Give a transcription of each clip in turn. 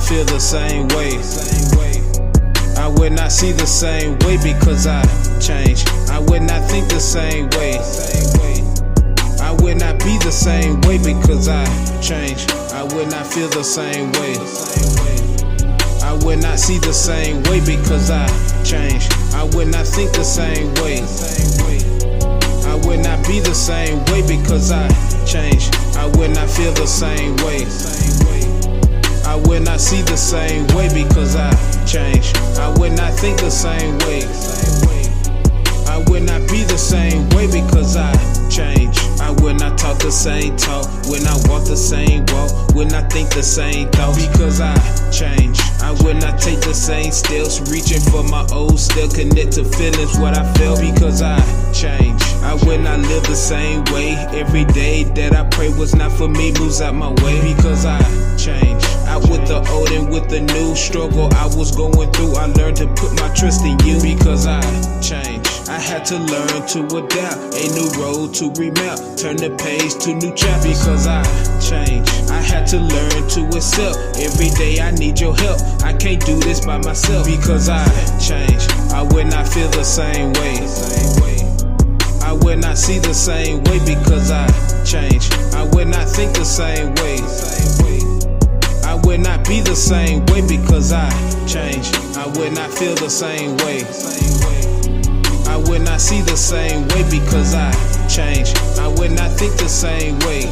not feel the same way. I would not see the same way because I change. I would not think the same way. I would not be the same way because I change. I would not feel the same way. I would not see the same way because I change. I would not think the same way. I would not be the same way because I change. I would not feel the same way. I would not see the same way because I change. I would not think the same way. I would not be the same way because I change. I would not talk the same talk, would not walk the same walk, would not think the same thought because I change. I would not take the same steps, reaching for my old still connect to feelings what I felt because I change. I would not live the same way. Every day that I pray was not for me, moves out my way because I change. Out with the old and with the new struggle I was going through, I learned to put my trust in you because I change. I had to learn to adapt, a new road to remap, turn the page to new chapter because I change. I had to learn to accept, every day I need your help, I can't do this by myself because I change. I would not feel the same way. I would not see the same way because I change. I would not think the same way. I would not be the same way because I change. I would not feel the same way. I would not see the same way because I change. I would not think the same way.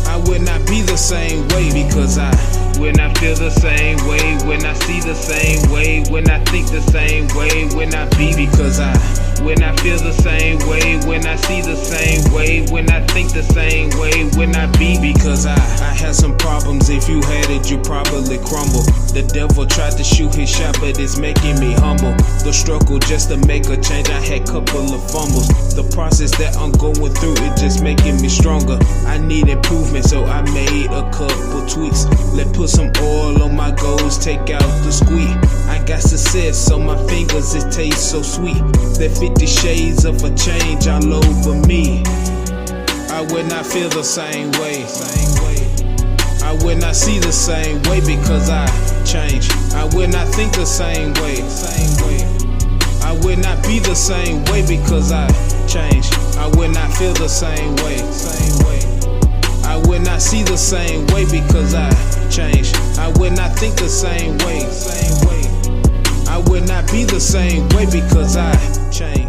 I would not be the same way because I would not feel the same way. Would not see the same way. Would not think the same way. Would not be because I would not feel the same way. Would not see the same way. Would not think the same way. Would not be because I had some problems. If you had it, you probably crumble. The devil tried to shoot his shot, but it's making me humble. The struggle just to make a change, I had couple of fumbles. The process that I'm going through, it just making me stronger. I need improvement, so I made a couple tweaks. Let's put some oil on my goals, take out the squeak. I got success on my fingers, it tastes so sweet. That 50 shades of a change all over me. I would not feel the same way. I would not see the same way because I change. I would not think the same way. I would not be the same way because I change. I would not feel the same way. I would not see the same way because I change. I would not think the same way. I would not be the same way because I change.